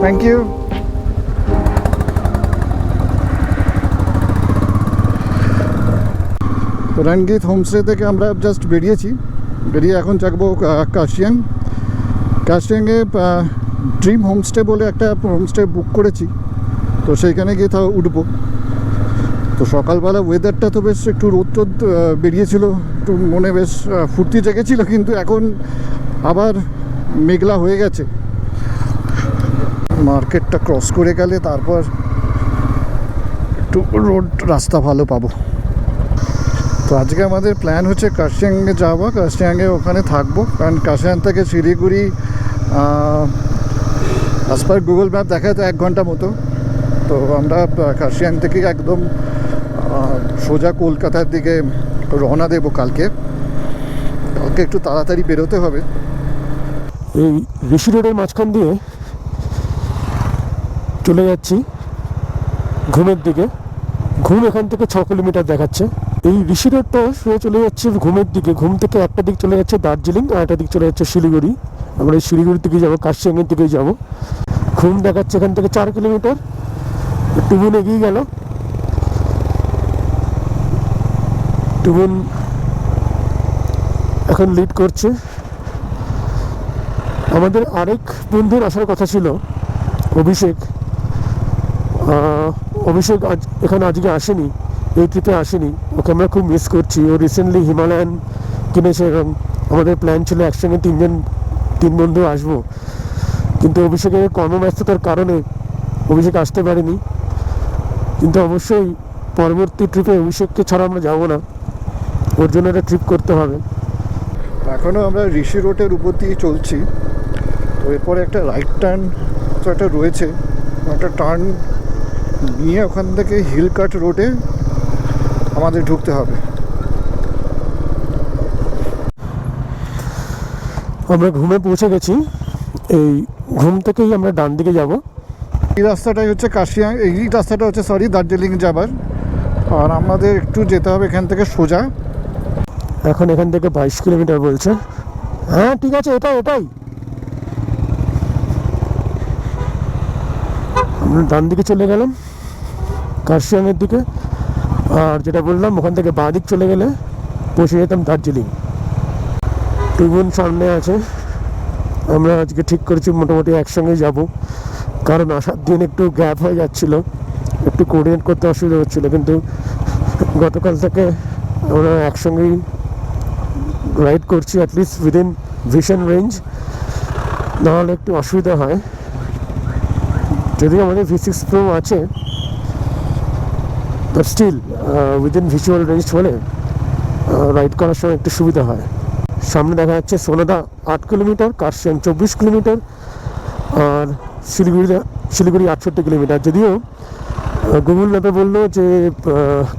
Thank you. তো Ranjit homestay থেকে আমরা জাস্ট বেরিয়ে এখন যাবো কার্শিয়াং। কার্শিয়াংয়ে ড্রিম হোমস্টে বলে একটা হোমস্টে বুক করেছি, তো সেইখানে গিয়ে তাও উঠবো। তো সকালবেলা ওয়েদারটা তো বেশ একটু রোদ বেরিয়েছিল, একটু মনে বেশ ফুর্তি জেগেছিল, কিন্তু এখন আবার মেঘলা হয়ে গেছে। মার্কেটটা ক্রস করে গেলে তারপর একটু রাস্তা ভালো পাবো। তো আজকে আমাদের প্ল্যান হচ্ছে কার্শিয়াংয়ে যাওয়া, কার্শিয়াংয়ে ওখানে থাকবো, কারণ কার্শিয়াং থেকে Siliguri as per Google map দেখা যায় 1 ঘন্টা মতো। তো আমরা কার্শিয়াং থেকে একদম সোজা কলকাতার দিকে রওনা দেবো কালকে একটু তাড়াতাড়ি বেরোতে হবে। এই ঋষি রোডের মাঝখান দিয়ে চলে যাচ্ছি ঘুমের দিকে। ঘুম এখান থেকে 6 কিলোমিটার দেখাচ্ছে। এই ঋষি রোডটা চলে যাচ্ছে ঘুমের দিকে। ঘুম থেকে একটা দিক চলে যাচ্ছে দার্জিলিং, আর একটা দিক চলে যাচ্ছে শিলিগুড়ি। আমরা এই শিলিগুড়ির দিকে যাবো, কার্শিয়াংয়ের দিকে যাবো। ঘুম দেখাচ্ছে এখান থেকে 4 কিলোমিটার। টুবুন এগিয়ে গেল, টুবুন এখন লিড করছে। আমাদের আরেক বন্ধুর আসার কথা ছিল, অভিষেক। অভিষেক এখানে আজকে আসেনি, এই ট্রিপে আসেনি। ওকে আমরা খুব মিস করছি। ও রিসেন্টলি হিমালয়ান কিনেছে এবং আমাদের প্ল্যান ছিল একসঙ্গে 3 বন্ধু আসবো, কিন্তু অভিষেকের কর্মব্যস্ততার কারণে অভিষেক আসতে পারেনি। কিন্তু অবশ্যই পরবর্তী ট্রিপে অভিষেককে ছাড়া আমরা যাবো না, ওর জন্য একটা ট্রিপ করতে হবে। এখনও আমরা ঋষি রোডের উপর দিয়ে চলছি। তো এরপরে একটা রাইট টার্ন তো একটা রয়েছে, একটা টার্ন নিয়ে ওখান থেকে হিল কাট রোডে আমাদের ঢুকতে হবে। আমরা ঘুমে পৌঁছে গেছি। এই ঘুম থেকেই আমরা ডান দিকে যাব। এই রাস্তাটাই হচ্ছে কার্শিয়াং, এই রাস্তাটা হচ্ছে দার্জিলিং যাবার। আর আমাদের একটু যেতে হবে এখান থেকে সোজা। এখন এখান থেকে 22 কিলোমিটার বলছে। হ্যাঁ ঠিক আছে, এটাই আমরা ডান দিকে চলে গেলাম কার্শিয়াংয়ের দিকে। আর যেটা বললাম, ওখান থেকে বাঁ দিক চলে গেলে পৌঁছে যেতাম দার্জিলিং। টুবুন সামনে আছে। আমরা আজকে ঠিক করেছি মোটামুটি একসঙ্গে যাব, কারণ আসার দিন একটু গ্যাপ হয়ে যাচ্ছিল, একটু কোঅর্ডিনেট করতে অসুবিধা হচ্ছিলো। কিন্তু গতকাল থেকে আমরা একসঙ্গেই রাইড করছি, অ্যাটলিস্ট উইদিন ভিশন রেঞ্জ। নাহলে একটু অসুবিধা হয়। যদিও আমাদের V6 Pro আছে, but still within visual range হলে রাইড করার সময় একটু সুবিধা হয়। সামনে দেখা যাচ্ছে সোনাদা 8 কিলোমিটার, কার্শিয়াং 24 কিলোমিটার, আর শিলিগুড়ি 68 কিলোমিটার। যদিও গুগল ম্যাপে বললো যে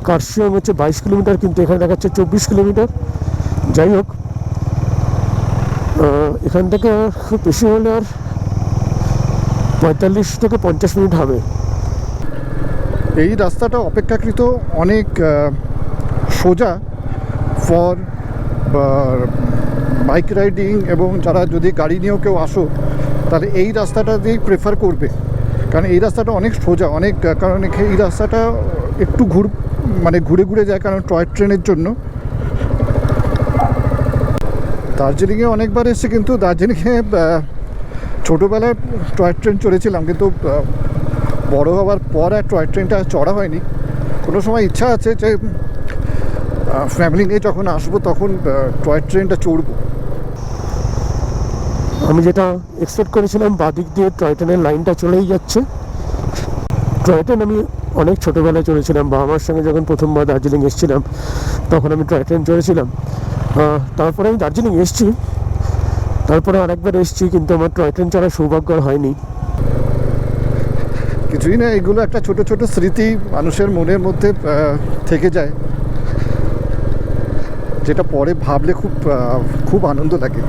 কার্শিয়াং হচ্ছে 22 কিলোমিটার, কিন্তু এখানে দেখাচ্ছে 24 কিলোমিটার। যাই হোক, এখান থেকে খুব বেশি হলে আর 45 থেকে 50 মিনিট হবে। এই রাস্তাটা অপেক্ষাকৃত অনেক সোজা ফর বাইক রাইডিং, এবং যারা যদি গাড়ি নিয়েও কেউ আসো তাহলে এই রাস্তাটা দিয়েই প্রেফার করবে, কারণ এই রাস্তাটা অনেক সোজা। কারণ এই রাস্তাটা একটু ঘুরে ঘুরে যায়, কারণ টয় ট্রেনের জন্য। দার্জিলিংয়ে অনেকবার এসেছি, কিন্তু দার্জিলিংয়ে ছোটোবেলায় টয় ট্রেন চড়েছিলাম, কিন্তু বড় হওয়ার পর আর টয় ট্রেনটা চড়া হয়নি। কোনো সময় ইচ্ছা আছে যে ফ্যামিলি নিয়ে যখন আসবো তখন টয় ট্রেনটা চড়বো। আমি যেটা এক্সপেক্ট করেছিলাম, বাদিক দিয়ে টয় ট্রেনের লাইনটা চলেই যাচ্ছে। টয় ট্রেন আমি অনেক ছোটোবেলায় চড়েছিলাম, বাবা মার সঙ্গে যখন প্রথমবার দার্জিলিং এসেছিলাম তখন আমি টয় ট্রেন চড়েছিলাম। তারপরে আমি দার্জিলিং এসেছি, তারপরে আরেকবার এসেছি, কিন্তু আমার টয় ট্রেন চড়ার সৌভাগ্য হয়নি। কিছুই না, এগুলো একটা ছোট ছোট স্মৃতি মানুষের মনের মধ্যে থেকে যায়, যেটা পরে ভাবলে খুব আনন্দ লাগে।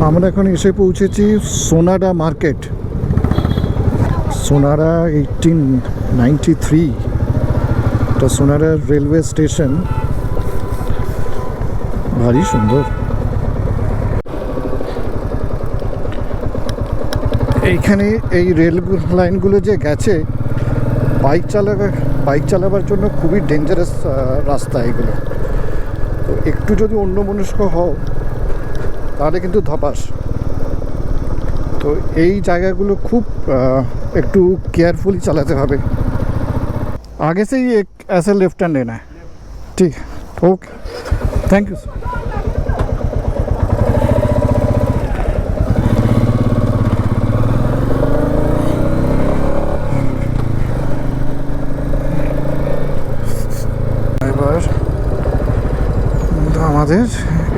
আমরা এখন এসে পৌঁছেছি সোনাডা মার্কেট। সোনাডা 1893, এটা সোনাডা রেলওয়ে স্টেশন। ভারী সুন্দর। এইখানে এই রেল লাইনগুলো যে গেছে, বাইক চালাবার জন্য খুবই ডেঞ্জারাস রাস্তা এগুলো। তো একটু যদি অন্যমনস্ক হও তাহলে কিন্তু ধপাস। তো এই জায়গাগুলো খুব একটু কেয়ারফুলি চালাতে হবে। आगे से ही एक ऐसे लेफ्ट टर्न लेना है। ठीक है, ओके, थैंक यू। এবার আমাদের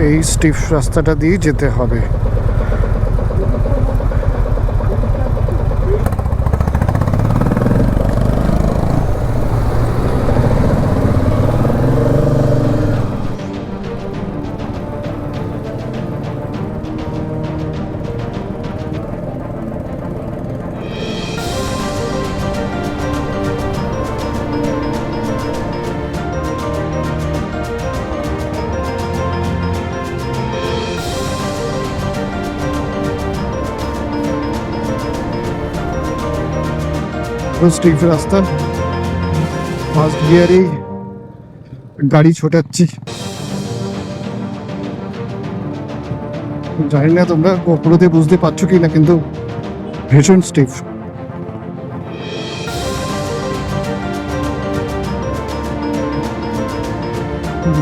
এই স্টিফ রাস্তাটা দিয়ে যেতে হবে। স্টিফ রাস্তা, ফার্স্ট গিয়ারে গাড়ি ছোটাচ্ছি। জানি না তোমরা গোপ্রোতে বুঝতে পারছো কি না, কিন্তু ভীষণ স্টিফ।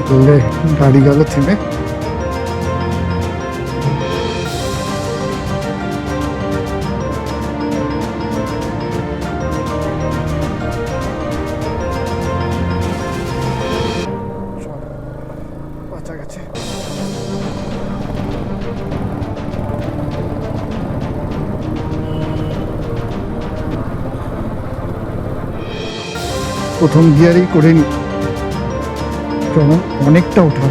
বললে গাড়ি গেল থেমে। প্রথম গিয়ারেই করে নি, কারণ অনেকটা ওঠা।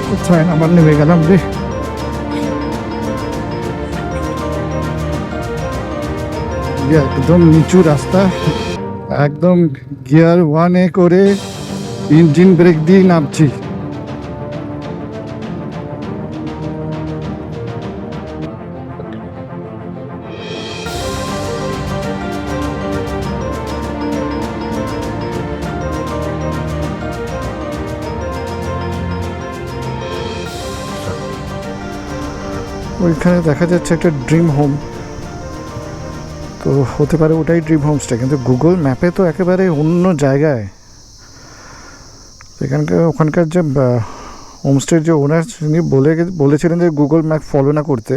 কোথায় আবার নেমে গেলাম রে। একদম নিচু রাস্তা, একদম গিয়ার 1-এ করে ইঞ্জিন ব্রেক দিয়ে নামছি। ওইখানে দেখা যাচ্ছে একটা ড্রিম হোম, তো হতে পারে ওটাই ড্রিম হোমস্টে, কিন্তু গুগল ম্যাপে তো একেবারে অন্য জায়গায়। ওখানকার যে হোমস্টের যে ওনার, তিনি বলেছিলেন যে গুগল ম্যাপ ফলো না করতে।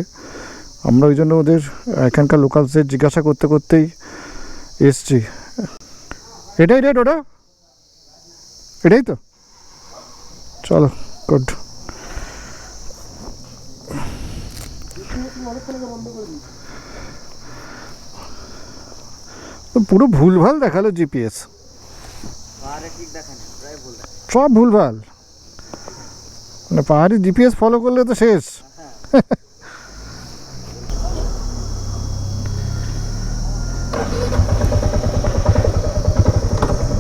আমরা ওই জন্য ওদের এখানকার লোকালসদের জিজ্ঞাসা করতে করতেই এসছি। এটাই রেট, ওটা এটাই তো, চলো গুড। পুরো ভুলভাল দেখালো জিপিএস, সব ভুলভাল। মানে পাহাড়ি জিপিএস ফলো করলে তো শেষ।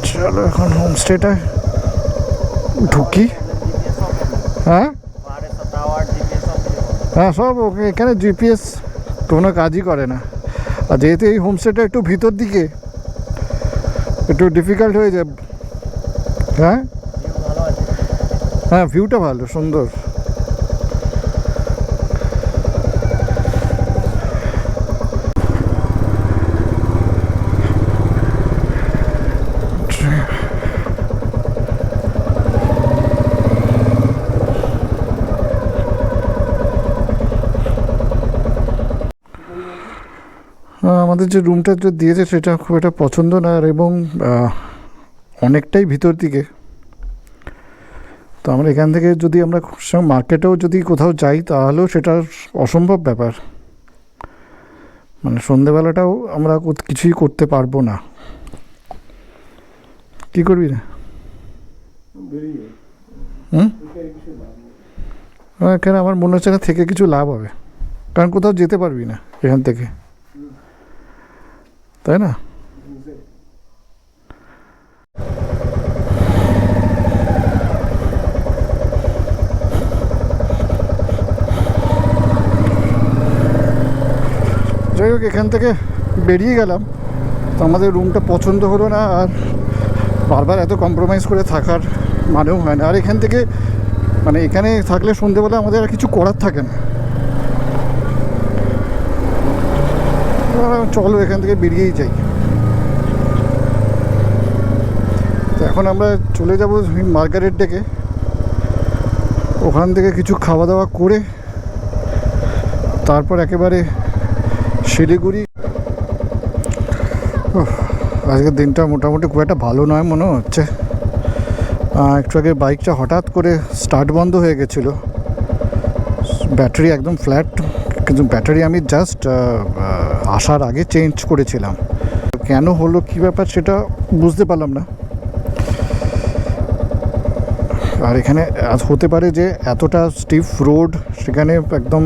চলো এখন হোমস্টেটা ঢুকি। হ্যাঁ হ্যাঁ, সব ওকে। এখানে জিপিএস কোনো কাজই করে না। আর যেহেতু এই হোমস্টেটা একটু ভিতর দিকে, একটু ডিফিকাল্ট হয়ে যায়। হ্যাঁ হ্যাঁ, ভিউটা ভালো, সুন্দর। আমাদের যে রুমটা যে দিয়েছে সেটা খুব একটা পছন্দ না, আর এবং অনেকটাই ভিতর দিকে। তো আমরা এখান থেকে যদি আমরা মার্কেটেও যদি কোথাও যাই তাহলেও সেটা অসম্ভব ব্যাপার। মানে সন্ধেবেলাটাও আমরা কিছুই করতে পারবো না। কি করবি না? এখানে আমার মনে হচ্ছে না থেকে কিছু লাভ হবে, কারণ কোথাও যেতে পারবি না এখান থেকে, তাই না? যাই হোক, এখান থেকে বেরিয়ে গেলাম, তো আমাদের রুমটা পছন্দ হলো না, আর বারবার এত কম্প্রোমাইজ করে থাকার মানেও হয় না। আর এখান থেকে মানে এখানে থাকলে সন্ধেবেলা আমাদের আর কিছু করার থাকে না। চলো এখান থেকে বেরিয়েই যাই। তো এখন আমরা চলে যাব মার্গারেট ডেকে, ওখান থেকে কিছু খাওয়া দাওয়া করে তারপর একেবারে শিলিগুড়ি। আজকের দিনটা মোটামুটি খুব একটা ভালো নয় মনে হচ্ছে। একটু আগে বাইকটা হঠাৎ করে স্টার্ট বন্ধ হয়ে গেছিলো, ব্যাটারি একদম ফ্ল্যাট, কিন্তু ব্যাটারি আমি জাস্ট আসার আগে চেঞ্জ করেছিলাম। কেন হলো কী ব্যাপার সেটা বুঝতে পারলাম না। আর এখানে হতে পারে যে এতটা স্টিফ রোড, সেখানে একদম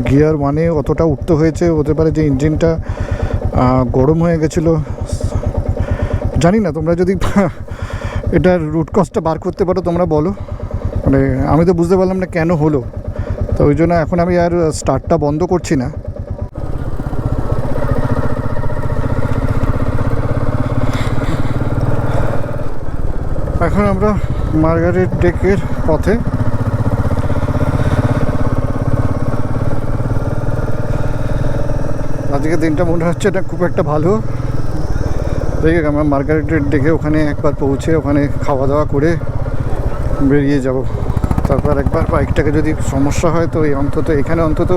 গিয়ার ওয়ানে অতটা উঠতে হয়েছে, হতে পারে যে ইঞ্জিনটা গরম হয়ে গেছিলো, জানি না। তোমরা যদি এটার রুট কজটা বার করতে পারো তোমরা বলো। মানে আমি তো বুঝতে পারলাম না কেন হলো, তো ওই জন্য এখন আমি আর স্টার্টটা বন্ধ করছি না। এখন আমরা মার্গারেট ডেকের পথে। আজকে দিনটা মনে হচ্ছে এটা খুব একটা ভালো। দেখে আমরা মার্গারেট ডেকে ওখানে একবার পৌঁছে ওখানে খাওয়া দাওয়া করে বেরিয়ে যাব। তারপর একবার বাইকটাকে যদি সমস্যা হয় তো এই অন্তত এখানে অন্তত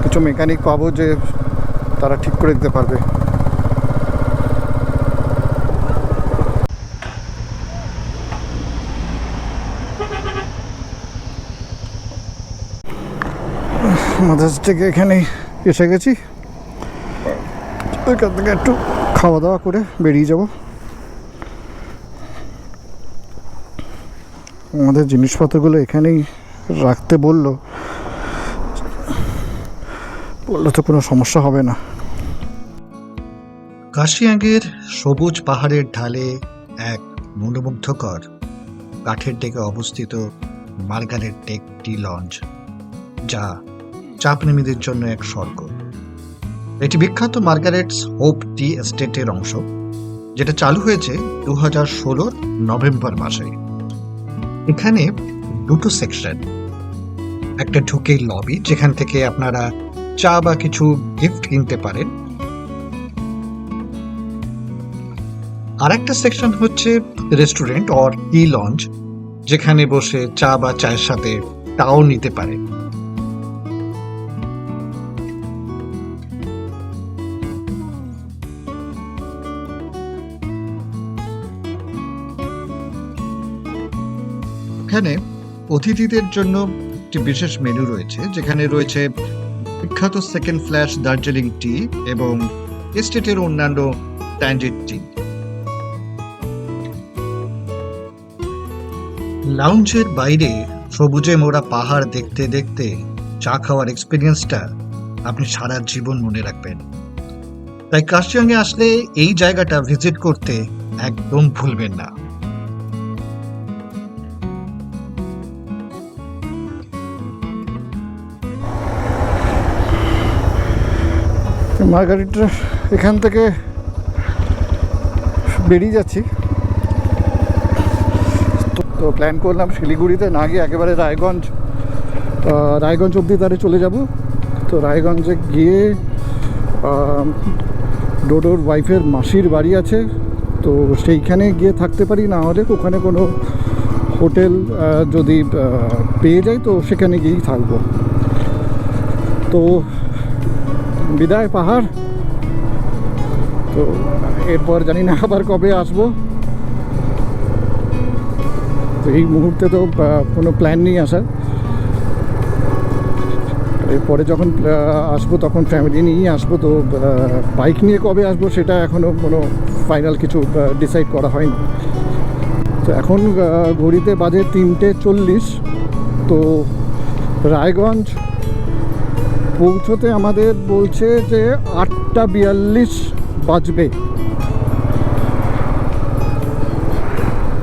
কিছু মেকানিক পাবো যে তারা ঠিক করে দিতে পারবে। মাদার্স ডেকে এখানেই এসে গেছি, ওইখান থেকে একটু খাওয়া দাওয়া করে বেরিয়ে যাব। আমাদের জিনিসপত্রগুলো এখানেই রাখতে বললো তো কোনো সমস্যা হবে না। কার্শিয়াংয়ের সবুজ পাহাড়ের ঢালে এক মনোমুগ্ধকর কাঠের ডেকে অবস্থিত মার্গারেট ডেক টি লঞ্চ, যা চাপপ্রেমীদের জন্য এক স্বর্গ। এটি বিখ্যাত মার্গারেটস হোপ টি এস্টেটের অংশ, যেটা চালু হয়েছে 2016 নভেম্বর মাসে। এখানে দুটো সেকশন, একটা ঢুকেই লবি যেখান থেকে আপনারা চা বা কিছু গিফট কিনতে পারেন, আর একটা সেকশন হচ্ছে রেস্টুরেন্ট অর টি লঞ্চ, যেখানে বসে চা বা চায়ের সাথে তাও নিতে পারেন। এখানে অতিথিদের জন্য একটি বিশেষ মেনু রয়েছে, যেখানে রয়েছে বিখ্যাত সেকেন্ড ফ্ল্যাশ দার্জিলিং টি এবং এস্টেটের অন্যান্য ট্যাঞ্জিট টি। লাউঞ্জের বাইরে সবুজে মোড়া পাহাড় দেখতে দেখতে চা খাওয়ার এক্সপিরিয়েন্সটা আপনি সারা জীবন মনে রাখবেন। তাই কার্শিয়াংয়ে আসলে এই জায়গাটা ভিজিট করতে একদম ভুলবেন না। মার্গারেট এখান থেকে বেরিয়ে যাচ্ছি, তো প্ল্যান করলাম শিলিগুড়িতে না গিয়ে একেবারে রায়গঞ্জ অবধি তারে চলে যাব। তো রায়গঞ্জে গিয়ে ডোডোর ওয়াইফের মাসির বাড়ি আছে, তো সেইখানে গিয়ে থাকতে পারি, না হলে ওখানে কোনো হোটেল যদি পেয়ে যাই তো সেখানে গিয়েই থাকবো। তো বিদায় পাহাড়, তো এরপর জানি না আবার কবে আসবো। তো এই মুহূর্তে তো কোনো প্ল্যান নেই আসার, এরপরে যখন আসবো তখন ফ্যামিলি নিয়েই আসবো। তো বাইক নিয়ে কবে আসবো সেটা এখনও কোনো ফাইনাল কিছু ডিসাইড করা হয়নি। তো এখন ঘড়িতে বাজে 3:40। তো রায়গঞ্জ পৌঁছতে আমাদের বলছে যে 8:42 বাজবে।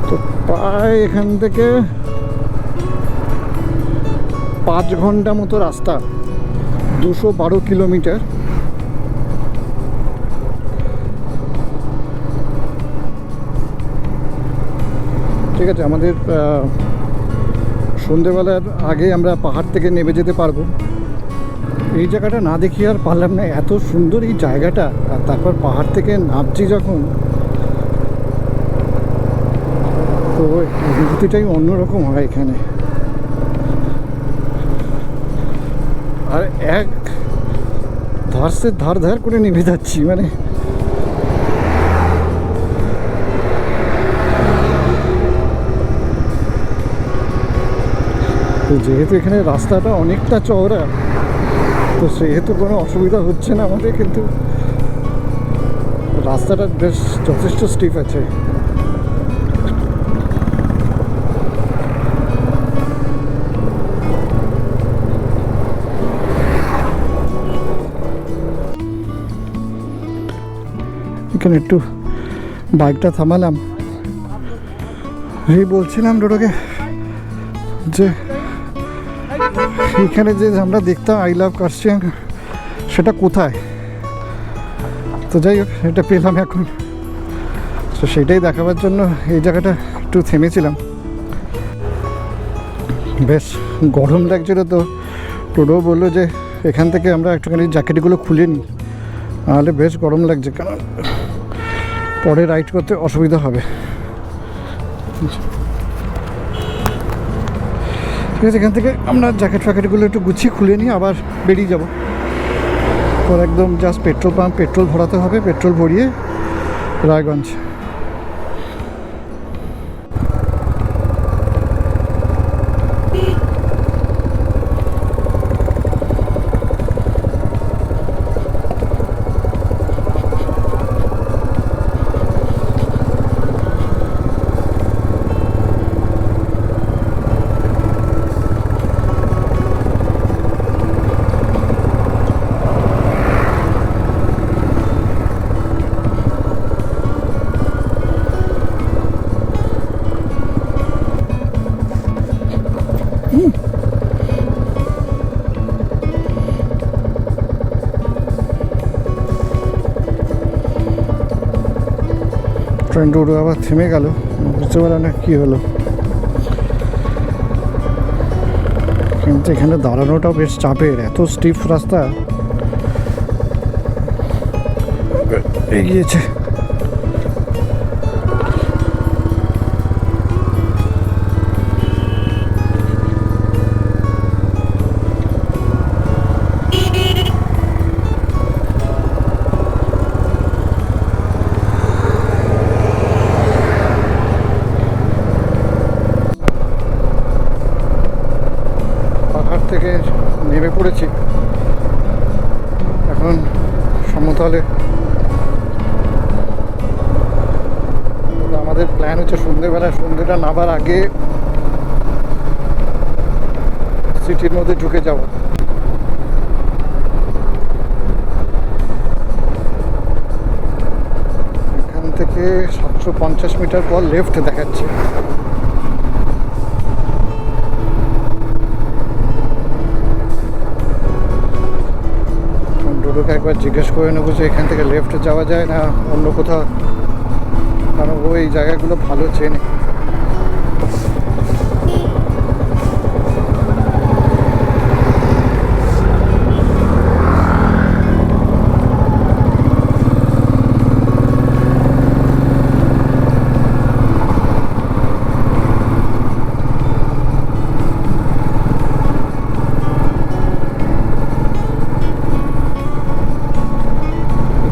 তো প্রায় এখান থেকে 5 ঘন্টা মতো রাস্তা, 212 কিলোমিটার। ঠিক আছে, আমাদের সন্ধেবেলার আগে আমরা পাহাড় থেকে নেমে যেতে পারবো। এই জায়গাটা না দেখিয়ে আর পারলাম না, এত সুন্দর এই জায়গাটা। আর তারপর পাহাড় থেকে নামছি যখন, তো অনুভূতিটাই অন্যরকম হয় এখানে। আর এক ধারসে ধার ধার করে নেমে যাচ্ছি, মানে তো যেহেতু এখানে রাস্তাটা অনেকটা চওড়া, তো সেহেতু কোনো অসুবিধা হচ্ছে না আমাদের, কিন্তু রাস্তাটা বেশ যথেষ্ট স্টিফ আছে। এখানে একটু বাইকটা থামালাম, এই বলছিলাম ডোডোকে যে এখানে যে আমরা দেখতাম আই লাভ কার্শিয়াং, সেটা কোথায়। তো যাই হোক, এটা পেলাম এখন, তো সেটাই দেখাবার জন্য এই জায়গাটা একটু থেমেছিলাম। বেশ গরম লাগছিল, তো টোটো বললো যে এখান থেকে আমরা একটুখানি জ্যাকেটগুলো খুলে নিই, নাহলে বেশ গরম লাগছে, কারণ পরে রাইড করতে অসুবিধা হবে। ঠিক আছে, এখান থেকে আমরা জ্যাকেট ফ্যাকেটগুলো একটু গুছিয়ে খুলে নিয়ে আবার বেরিয়ে যাব। পর একদম জাস্ট পেট্রোল পাম্প, পেট্রোল ভরাতে হবে, পেট্রোল ভরিয়ে রায়গঞ্জ। ট্রেন রোড আবার থেমে গেল, বুঝতে পারলাম না কী হলো। কিন্তু এখানে দাঁড়ানোটাও বেশ চাপের, এত স্টিফ রাস্তা। এগিয়েছে, থেকে নেমে পড়েছি এখন সমতলে। আমাদের প্ল্যান হচ্ছে সন্ধ্যেটা নামার আগে সিটির মধ্যে ঢুকে যাব। এখান থেকে 750 মিটার পর লেফট দেখাচ্ছে। ডোডোকে একবার জিজ্ঞেস করে নেবো যে এখান থেকে লেফট যাওয়া যায় না অন্য কোথাও, কারণ ও এই জায়গাগুলো ভালো চেনে।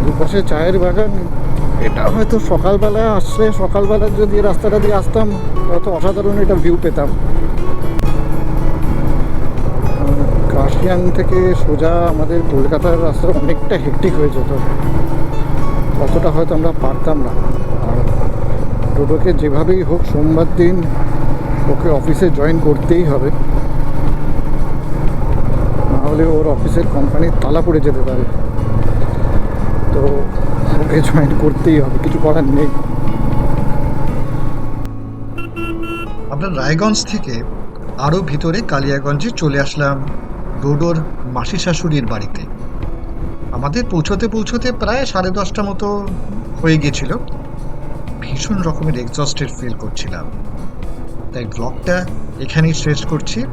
দুপাশে চায়ের বাগান, এটা হয়তো সকালবেলায় আসলে, সকালবেলা যদি রাস্তাটা দিয়ে আসতাম হয়তো অসাধারণ এটা ভিউ পেতাম। কার্শিয়াং থেকে সোজা আমাদের কলকাতার রাস্তা অনেকটা হেক্টিক হয়ে যেত, অতটা হয়তো আমরা পারতাম না। আর ডোডোকে যেভাবেই হোক সোমবার দিন ওকে অফিসে জয়েন করতেই হবে, নাহলে ওর অফিসের কোম্পানির তালা পড়ে যেতে পারে। তো ওকে জয়েন করতেই হবে, কিছু করার নেই। আমরা রায়গঞ্জ থেকে আরও ভিতরে কালিয়াগঞ্জে চলে আসলাম ডোডোর মাসি শাশুড়ির বাড়িতে। আমাদের পৌঁছতে প্রায় 10:30 মতো হয়ে গেছিল। ভীষণ রকমের এক্সস্টেড ফিল করছিলাম। তাই ব্লগটা এখানেই শেষ করছি।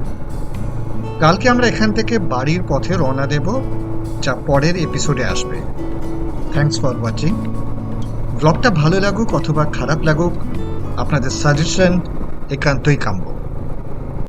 কালকে আমরা এখান থেকে বাড়ির পথে রওনা দেব, যা পরের এপিসোডে আসবে। Thanks for watching. ব্লগটা ভালো লাগুক অথবা খারাপ লাগুক, আপনাদের সাজেশন একান্তই কাম্য।